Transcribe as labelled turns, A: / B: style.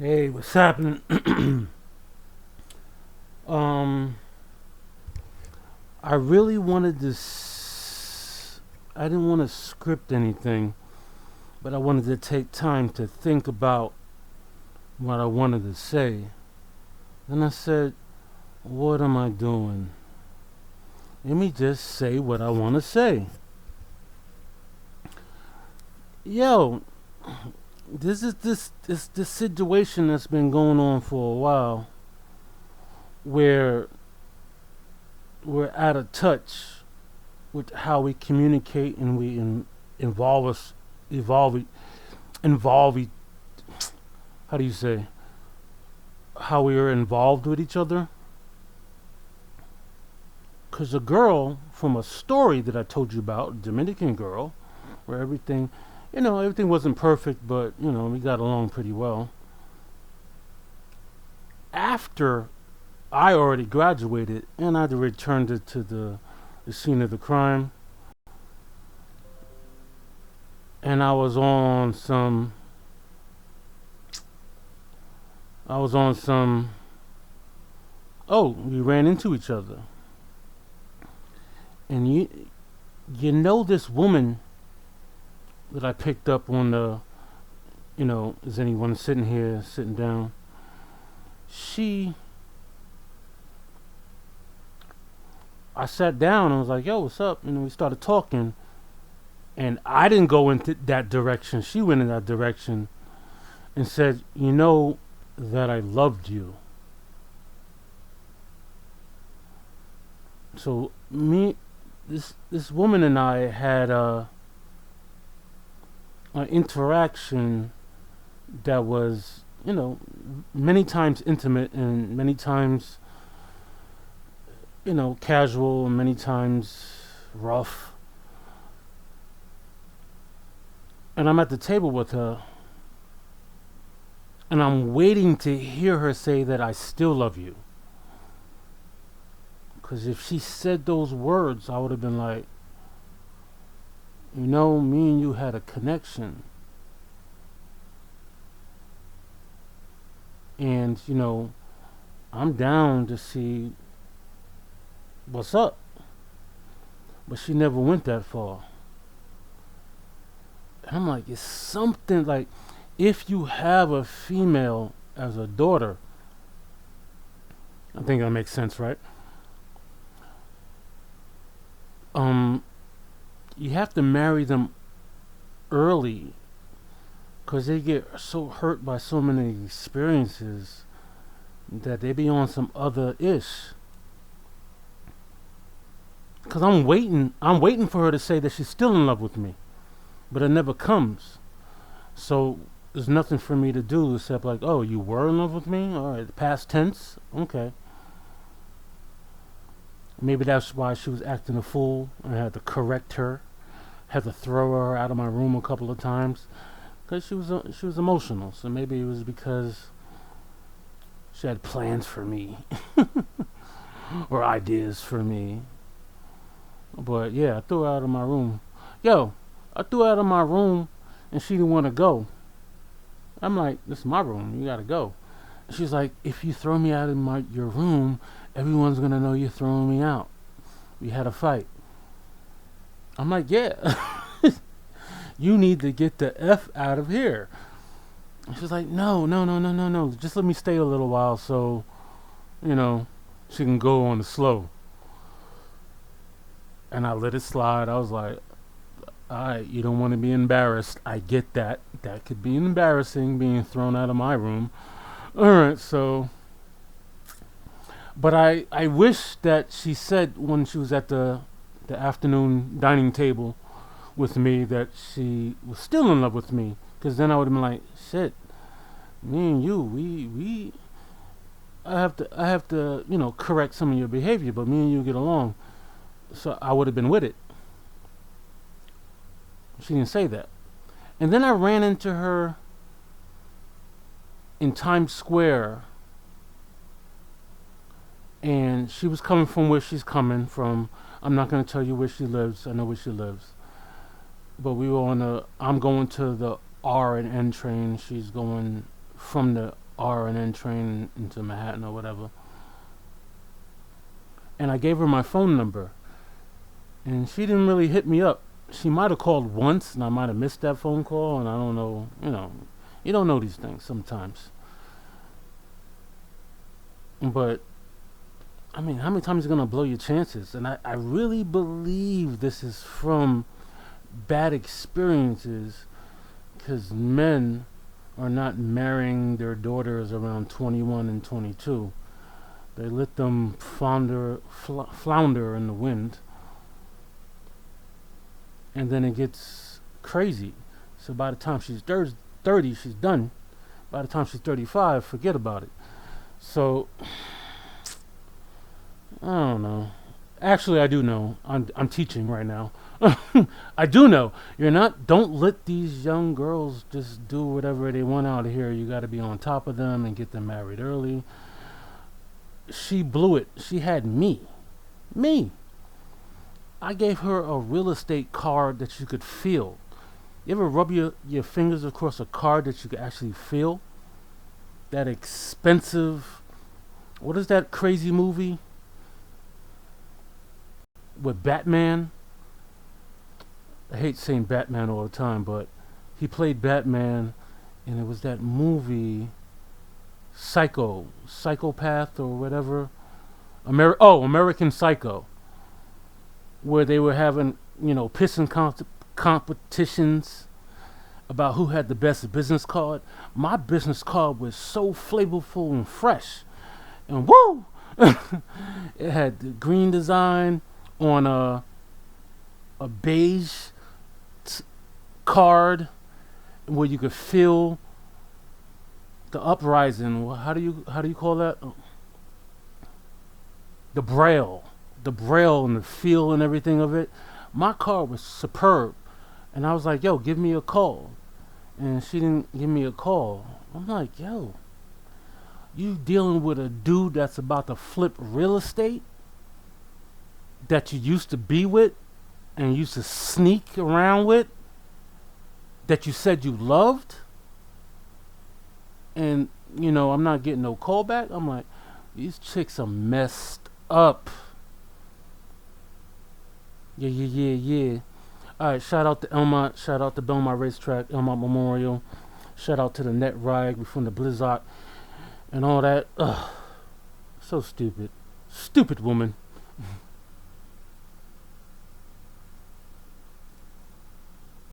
A: Hey, what's happening? um, I really wanted to. I didn't want to script anything, but I wanted to take time to think about what I wanted to say. Then I said, "What am I doing? Let me just say what I want to say." Yo, this situation that's been going on for a while, where we're out of touch with how we communicate and we involve us, evolve, involve. How do you say? How we are involved with each other. Cause a girl from a story that I told you about, a Dominican girl, where everything wasn't perfect, but we got along pretty well. After I already graduated and I'd returned it to the scene of the crime, and I was on some. Oh, we ran into each other, and you know this woman that I picked up on the. Is anyone sitting here, sitting down? She. I sat down and was like, "Yo, what's up?" And we started talking, and I didn't go into that direction. She went in that direction and said, "You know that I loved you." So this woman and I had an interaction that was, many times intimate and many times, casual and many times rough. And I'm at the table with her and I'm waiting to hear her say that I still love you. Because if she said those words, I would have been like, me and you had a connection. And, I'm down to see what's up. But she never went that far. And I'm like, it's something like if you have a female as a daughter, I think that makes sense, right? Um, you have to marry them early because they get so hurt by so many experiences that they be on some other ish. Because I'm waiting for her to say that she's still in love with me, but it never comes. So there's nothing for me to do except like, oh, you were in love with me? All right, past tense? Okay. Maybe that's why she was acting a fool. I had to correct her, had to throw her out of my room a couple of times because she was emotional. So maybe it was because she had plans for me or ideas for me. But yeah, I threw her out of my room. Yo, I threw her out of my room and she didn't want to go. I'm like, this is my room. You gotta go. She's like, if you throw me out of your room, everyone's gonna know you're throwing me out. We had a fight. I'm like, yeah. You need to get the F out of here. And she's like, no, no, no, no, no, no. Just let me stay a little while so, you know, she can go on the slow. And I let it slide. I was like, alright, you don't want to be embarrassed. I get that. That could be embarrassing being thrown out of my room. Alright, so. But I wish that she said when she was at the afternoon dining table with me that she was still in love with me. Because then I would have been like, shit, me and you, we I have to, correct some of your behavior, but me and you get along. So I would have been with it. She didn't say that. And then I ran into her in Times Square, and she was coming from where she's coming from. I'm not going to tell you where she lives. I know where she lives. But we were on I'm going to the R and N train. She's going from the R and N train into Manhattan or whatever. And I gave her my phone number, and she didn't really hit me up. She might have called once, and I might have missed that phone call, and I don't know. You don't know these things sometimes. But I mean, how many times are you gonna blow your chances? And I really believe this is from bad experiences, because men are not marrying their daughters around 21 and 22. They let them flounder in the wind, and then it gets crazy. So by the time she's 30, she's done. By the time she's 35, forget about it. So I don't know. Actually, I do know. I'm teaching right now. I do know. You're not. Don't let these young girls just do whatever they want out of here. You got to be on top of them and get them married early. She blew it. She had me. Me. I gave her a real estate card that you could feel. You ever rub your fingers across a card that you could actually feel? That expensive. What is that crazy movie with Batman? I hate saying Batman all the time, but he played Batman, and it was that movie Psychopath or whatever. American Psycho, where they were having, pissing competitions about who had the best business card. My business card was so flavorful and fresh, and woo! It had the green design on a beige card where you could feel the uprising. How do you call that? The braille, and the feel and everything of it. My card was superb, and I was like, "Yo, give me a call," and she didn't give me a call. I'm like, "Yo, you dealing with a dude that's about to flip real estate that you used to be with and used to sneak around with, that you said you loved, and I'm not getting no call back." I'm like, these chicks are messed up. Yeah. Alright, shout out to Elmont, shout out to Belmont Racetrack, Elmont Memorial, shout out to the Net Rag from the Blizzard and all that. Ugh, so stupid. Stupid woman.